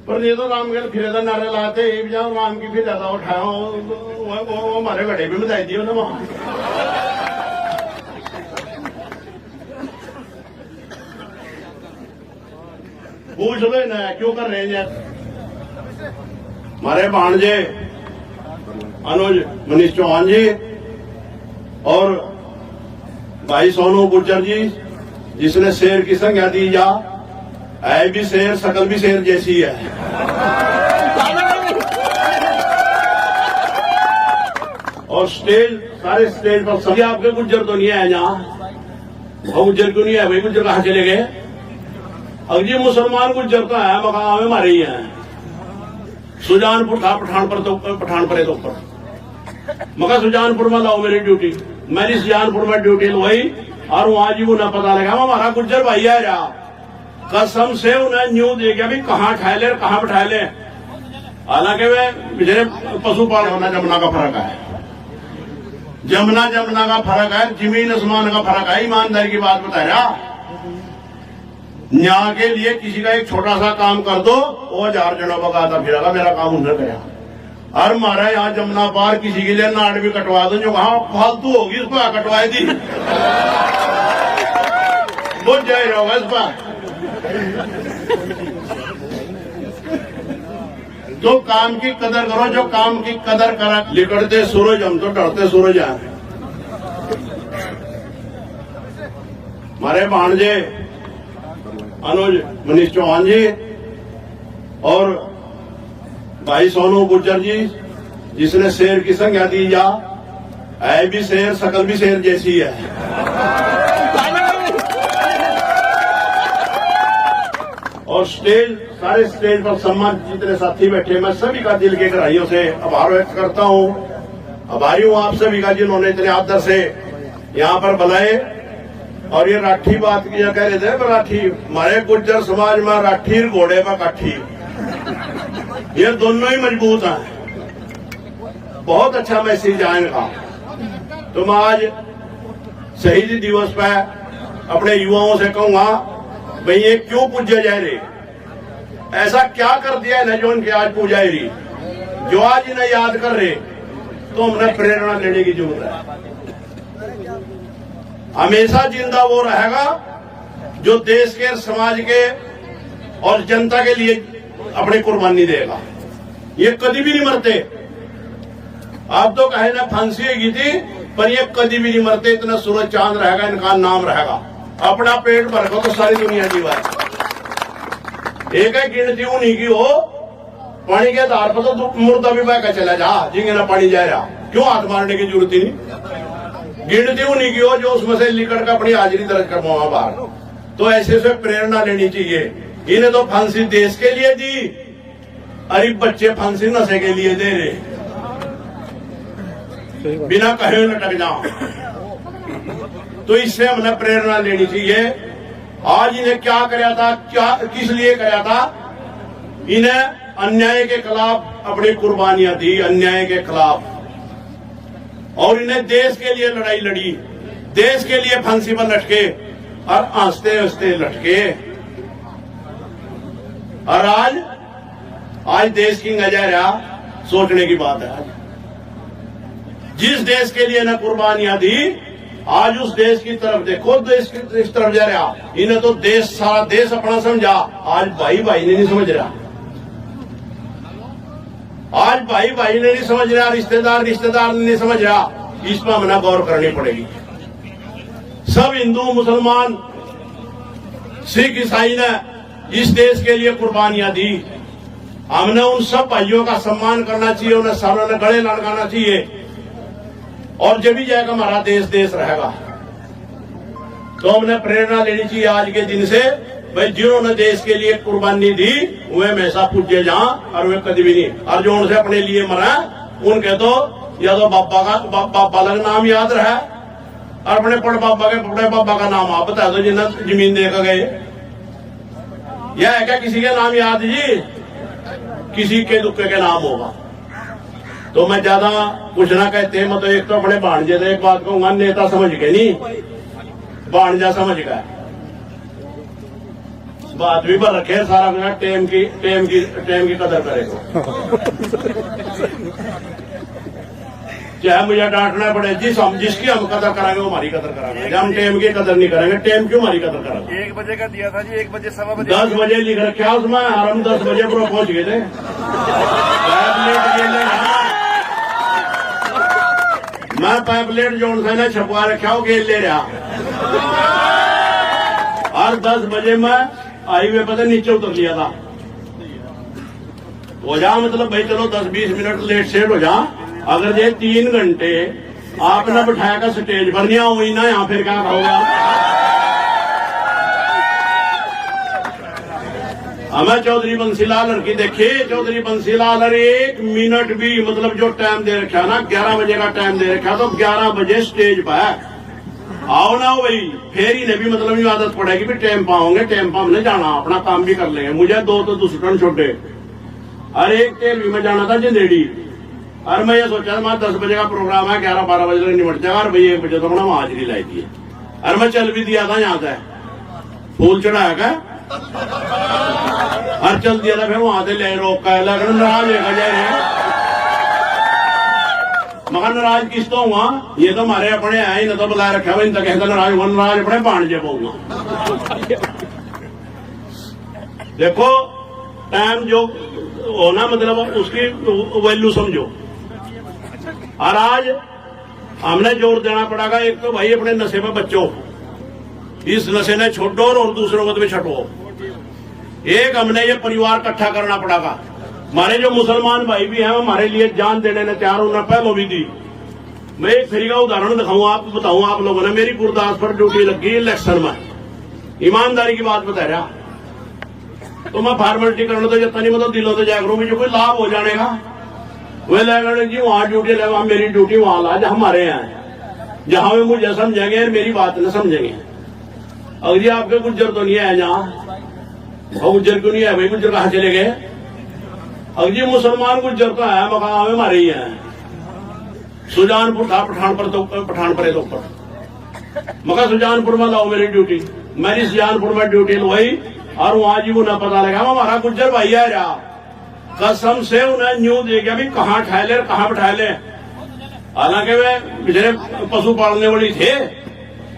पर ये तो राम के फिर नारे लाते जाओ राम की फिर ज्यादा उठाओ वो हमारे घड़े भी बताई दियो ना वहां। पूछ लो ना क्यों कर रहे हैं हमारे भाणजे अनुज मनीष चौहान जी और भाई सोनू गुर्जर जी, जिसने शेर की संज्ञा दी जा है भी शेर शकल भी शेर जैसी है। और स्टेज सारे स्टेज पर सभी आपके गुर्जर तो नहीं है यहाँ, वो गुर्जर क्यों नहीं है भाई? गुर्जर कहाँ चले गए? अब ये मुसलमान गुर्जर तो है मकाम में हमारे ही हैं। सुजानपुर था पठानपुर है तो ऊपर मगर सुजानपुर में लाओ मेरी ड्यूटी, मैंने सुजानपुर में ड्यूटी लवाई और वहां जी उन्हें पता लगा हमारा गुर्जर भाई है रहा। कसम से उन्हें न्यू दे गया भी कहाँ ठहले कहाँ बैठा ले। हालांकि वे बेचारे पशुपालन होना जमुना का फर्क है, जमुना का फर्क है, जमीन आसमान का फर्क है। ईमानदारी की बात बता रहा, न्याय के लिए किसी का एक छोटा सा काम कर दो वो 1000 जनों का गाता फिरेगा, मेरा काम उन्हें करा। और मारा यहाँ जमुना पार किसी के लिए नाड़ भी कटवा दो, जो वहां फालतू होगी उसको कटवाई दी बहुत जाहिर होगा इस पर। तो काम की कदर करो, जो काम की कदर करा। लिकड़ते सूरज हम तो डरते सूरज हैं। हमारे भाणजे अनुज मनीष चौहान जी और भाई सोनू गुर्जर जी, जिसने शेर की संज्ञा दी जा है भी शेर शकल भी शेर जैसी है। और स्टेज सारे स्टेज पर सम्मान जितने साथी बैठे, मैं सभी का दिल के गहराइयों से आभार व्यक्त करता हूं। आभारी हूं आप सभी का जिन्होंने इतने आदर से यहाँ पर बुलाए। और ये राठी बात किया कह रहे थे, राठी हमारे गुर्जर समाज में राठी घोड़े पर काठी, ये दोनों ही मजबूत हैं। बहुत अच्छा मैसेज है इनका। तो मैं आज शहीदी दिवस पर अपने युवाओं से कहूंगा भाई ये क्यों पूजे जा रहे, ऐसा क्या कर दिया है जो उनकी आज पूजा रही, जो आज इन्हें याद कर रहे, तो हमें प्रेरणा लेने की जरूरत है। हमेशा जिंदा वो रहेगा जो देश के समाज के और जनता के लिए अपनी कुर्बानी देगा। ये कभी भी नहीं मरते। आप तो कहे ना फांसी होगी थी, पर ये कभी भी नहीं मरते। इतना सूरज चांद रहेगा, इनका नाम रहेगा। अपना पेट भर को तो सारी दुनिया जीवा है। एक है गिनती उन्हीं की हो, पानी के आधार पर तो मुर्दा भी बह चला जा, जिंगे ना पानी जा रहा, क्यों हाथ मारने की जरूरत ही नहीं। गिनती उन्हीं की हो जो उसमें से लिकड़ का अपनी हाजिरी दर्ज करवाओ बाहर। तो ऐसे से प्रेरणा लेनी चाहिए। इन्हें तो फांसी देश के लिए दी, अरे बच्चे फांसी नशे के लिए दे रहे, बिना कहे लटक जाओ। तो इससे हमने प्रेरणा लेनी चाहिए। आज इन्हें क्या कराया था, क्या किस लिए कराया था? इन्हें अन्याय के खिलाफ अपनी कुर्बानियां दी, अन्याय के खिलाफ। और इन्हें देश के लिए लड़ाई लड़ी, देश के लिए फांसी पर लटके और हंसते हंसते लटके। और आज देश की नजारा सोचने की बात है। जिस देश के लिए इन्हें कुर्बानियां दी, आज उस देश की तरफ देखो, देश की इस तरफ जा रहा। इन्हें तो देश, सारा देश अपना समझा, आज भाई भाई ने नहीं समझ रहा। आज भाई भाई ने नहीं समझ रहा, रिश्तेदार रिश्तेदार ने नहीं समझ रहा। इस पर हमें गौर करनी पड़ेगी। सब हिंदू मुसलमान सिख ईसाई ने इस देश के लिए कुर्बानियां दी। हमने उन सब भाइयों का सम्मान करना चाहिए, उन्हें सारों ने गले लगाना चाहिए। और जब भी जाएगा हमारा देश देश रहेगा। तो हमने प्रेरणा लेनी चाहिए आज के दिन से, भाई जिन्होंने देश के लिए कुर्बानी दी वे हमेशा पूजे जा, और वे कभी भी नहीं। और जो उनसे अपने लिए मरा उनके तो या तो बाबा का नाम याद रहा, और अपने बड़े बाबा का नाम आप बता दो जिन्हें जमीन देकर गए। यह है क्या किसी के नाम याद जी? किसी के दुक्के के नाम होगा। तो मैं ज्यादा कुछ ना कहते, मैं तो एक तो अपने भाणजे से एक बात कहूंगा, नेता समझ के नहीं, भाणजा समझ गया। बात भी पर रखे सारा मेरा टेम की कदर करेगा। चाहे मुझे डांटना पड़े जिसकी हम कदर कराएंगे वो हमारी कदर कराएंगे। जब हम टेम की कदर नहीं करेंगे टेम क्यों हमारी कदर कराएंगे। 1 बजे का दिया था जी, 1 बजे 1:15 बजे 10 बजे लिख रखा उसमें और हम 10 बजे पर पहुंच गए थे। मैं पैपलेट जोन से छपवा रखा हूँ गेल ले रहा और 10 बजे मैं हाईवे पर नीचे उतर लिया था। हो जा मतलब भाई चलो 10-20 मिनट लेट सेट हो जा। अगर ये 3 घंटे आपने बिठाया का स्टेज पर नहीं हुई ना यहाँ फिर क्या होगा। हमें चौधरी बंसीलाल लड़की देखे, चौधरी बंसीलाल 1 मिनट भी मतलब जो टाइम दे रखा ना 11 बजे का टाइम दे रखा तो 11 बजे स्टेज पर आओ ना भाई। फिर ही ने भी मतलब ये आदत पड़ेगी भी टाइम पाओगे, टाइम पा हमने जाना अपना काम भी कर लेंगे। मुझे 2 तो दूसरे छोटे और एक तेल भी में जाना था जंदेड़ी और मैं ये सोचा मैं 10 बजे का प्रोग्राम है 11-12 बजे तक निपट जाएगा और भाई 1 बजे तो अपना हाजिरी लाई थी और मैं चल भी दिया था यहाँ से फूल चढ़ाया का और चल दिया था। फिर वहां से ले रोक का लगन नाराज लेगा जाए मगर नाराज किस तो हुआ ये तो हमारे अपने है न तो बुला रखा हुआ इन तक नाराज हुआ नाराज अपने भाणजे पाऊंगा। देखो टाइम जो होना मतलब उसकी वैल्यू समझो। और आज हमने जोर देना पड़ेगा एक तो भाई अपने नशे में बच्चों इस नशे ने छोड़ो और दूसरों को भी छटो। एक हमने ये परिवार इकट्ठा करना पड़ेगा। हमारे जो मुसलमान भाई भी हैं हमारे लिए जान देने ने तैयार होना पहले भी दी। मैं एक फ्री का उदाहरण दिखाऊं आप बताऊं आप लोगों ने मेरी गुरदास पर ड्यूटी लगी इलेक्शन में ईमानदारी की बात बता रहा तो मैं फॉर्मेलिटी करना तो जब नहीं मतलब दिलों तो जागरूक में जो कोई लाभ हो जाने का वे लगेगा जी वहां ड्यूटी लगा मेरी ड्यूटी वहां ला जहां हमारे यहाँ जहां भी मुझे समझेंगे और मेरी बात न समझेंगे। अगर जी आपके गुज्जर तो नहीं है जहाँ गुज्जर क्यों नहीं है भाई गुज्जर कहाँ चले गए। अगर जी मुसलमान गुज्जर तो है मकाम हमारे ही है सुजानपुर था पठानपुर तो ऊपर मगर सुजानपुर में लाओ मेरी ड्यूटी मेरी सुजानपुर में ड्यूटी लवाई और वहां जी उन्हें पता लगा हमारा गुज्जर भाई है रहा कसम से उन्हें न्यू दे गया भी कहाँ ठहले कहाँ बैठा ले। हालांकि वे बेचारे पशु पालने वाली थे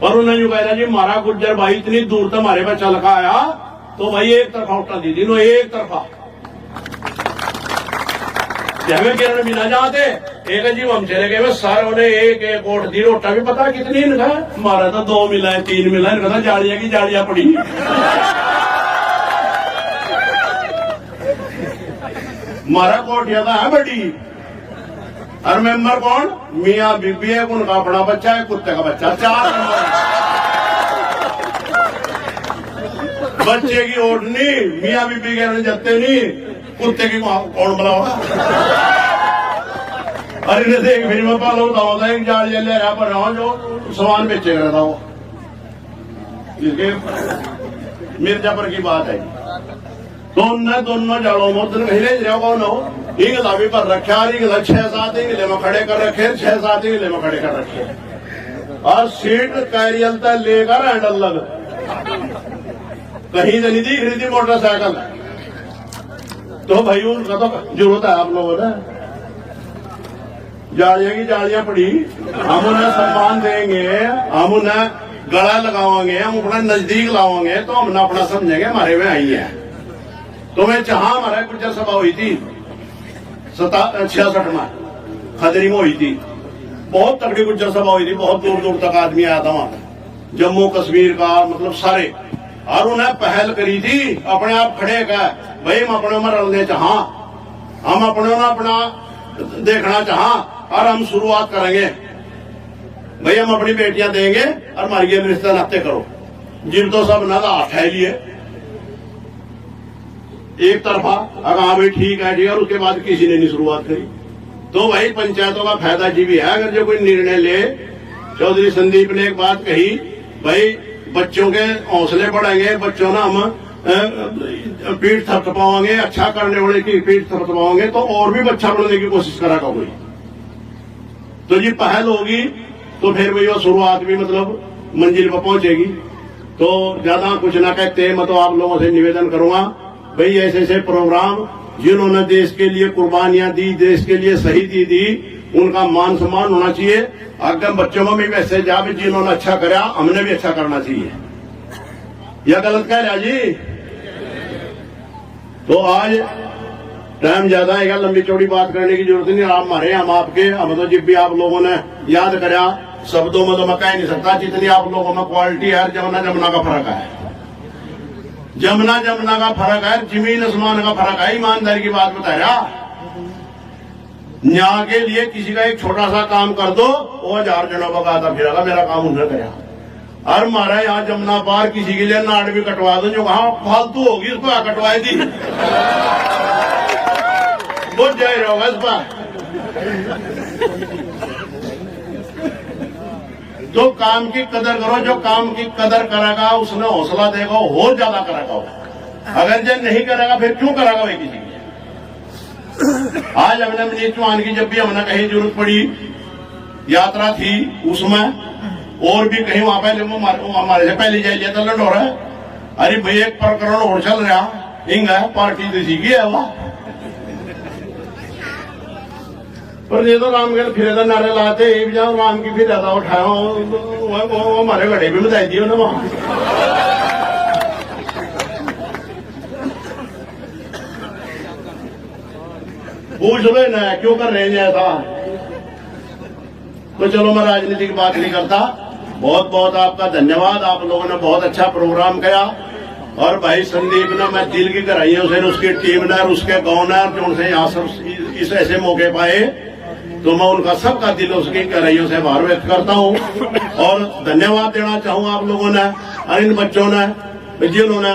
पर उन्हें यूं कह जी हमारा गुज्जर भाई इतनी दूर तक हमारे पे चल का आया तो भाई एक तरफा उठा दी तीनों एक तरफा हमें किरण मिला जाते एक अजीब हम चले गए सारे उन्हें एक ओट दी रोटा भी पता कितनी इनका हमारा तो 2 मिला है 3 मिला है इनका जाड़िया की जाड़िया पड़ी। हमारा कोठिया का है बड़ी और मेंबर कौन मियाँ बीबी है उनका बड़ा बच्चा है कुत्ते का बच्चा 4 बच्चे की ओट नहीं मियाँ बीबी के जत्ते नहीं कुत्ते की कौन बुलाओगा। अरे इन्हें देख फिर मैं पालो था एक जाल ले रहा पर जो सामान बेचेगा था वो इसके मिर्जापुर की बात है दोनों जाड़ों में दिन कहीं ले जाओ कौन हो इंगला भी पर रखा इंगला 6-7 इंगले में खड़े कर रखे 6-7 इंगले में खड़े कर रखे और सीट कैरियल तक लेकर हैंडल लग कहीं से नहीं दिख रही थी मोटरसाइकिल तो भाई उनका तो जरूरत है आप लोगों ने जालियां की जालियां पड़ी हम उन्हें सम्मान देंगे हम उन्हें गला लगावांगे हम अपना नजदीक लावांगे तो हम अपना समझेंगे हमारे में आई है। तो मैं चाह हमारा गुज्जर सभा हुई थी 66 में खदरी में हुई थी बहुत तगड़ी गुज्जर सभा हुई थी बहुत दूर दूर तक आदमी आया था वहां जम्मू कश्मीर का मतलब सारे और उन्हें पहल करी थी अपने आप खड़े का भाई हम अपने में रलने चाह हम अपने में अपना देखना चाह और हम शुरुआत करेंगे भाई हम अपनी बेटियां देंगे और हमारे ये रिश्ता नाते करो जिन तो सब ना हाथ है लिए एक तरफा अगर हाँ भाई ठीक है जी और उसके बाद किसी ने नहीं शुरुआत करी तो भाई पंचायतों का फायदा जी भी है अगर जो कोई निर्णय ले। चौधरी संदीप ने एक बात कही भाई बच्चों के हौसले बढ़ाएंगे बच्चों ना हम पीठ थपथपाओगे अच्छा करने वाले की पीठ थपथपाओगे तो और भी अच्छा बनने की कोशिश करेगा कोई तो जी पहल होगी तो फिर भाई वो शुरुआत भी मतलब मंजिल पर पहुंचेगी। तो ज्यादा कुछ ना कहते, मैं तो आप लोगों से निवेदन करूंगा भाई ऐसे ऐसे प्रोग्राम जिन्होंने देश के लिए कुर्बानियां दी, देश के लिए शहीदी दी, उनका मान सम्मान होना चाहिए। अगर बच्चों में भी वैसे जा भी जिन्होंने अच्छा करा हमने भी अच्छा करना चाहिए। यह गलत कह रहा जी? तो आज टाइम ज्यादा है, लंबी चौड़ी बात करने की जरूरत नहीं। आप हमारे हम आपके, हम तो जब भी आप लोगों ने याद करा शब्दों में तो मैं कह नहीं सकता जितनी आप लोगों में क्वालिटी है। जमुना जमुना का फर्क है, जमुना जमुना का फर्क है, जमीन आसमान का फर्क है। ईमानदारी की बात बता रहा, न्याय के लिए किसी का एक छोटा सा काम कर दो वो 1000 जनों का गाता फिरेगा, मेरा काम उन्होंने करा। और हमारा यहाँ जमुना पार किसी के लिए नाड़ भी कटवा दो, जो वहां फालतू होगी उसको कटवाई थी बहुत जाहिर होगा इस पर। तो काम की कदर करो, जो काम की कदर करेगा उसने हौसला देगा, और ज्यादा करेगा। अगर जो नहीं करेगा फिर क्यों करेगा भाई किसी की? आज हमने मनीष चौहान की जब भी हमने कहीं जरूरत पड़ी, यात्रा थी उसमें और भी कहीं वहां पहले हमारे से पहले जाइए तो लड़ हो रहा है। अरे भाई एक प्रकरण और चल रहा इंग है, पार्टी देसी की है वह पर ये तो राम के फिर नारे लाते राम की फिर ज्यादा उठाया वो हमारे घड़े भी बताई दिए ना वहां। पूछ लो ना क्यों कर रहे हैं ऐसा। तो चलो मैं राजनीति की बात नहीं करता। बहुत बहुत आपका धन्यवाद, आप लोगों ने बहुत अच्छा प्रोग्राम किया। और भाई संदीप ने मैं दिल की गहराइयों से उसकी टीम ने और उसके गाँव ने जो उनसे यहाँ सब इस ऐसे मौके पाए तो मैं उनका सबका दिल उसकी गहराइयों से आभार व्यक्त करता हूँ और धन्यवाद देना चाहूँ आप लोगों ने और इन बच्चों ने जिन्होंने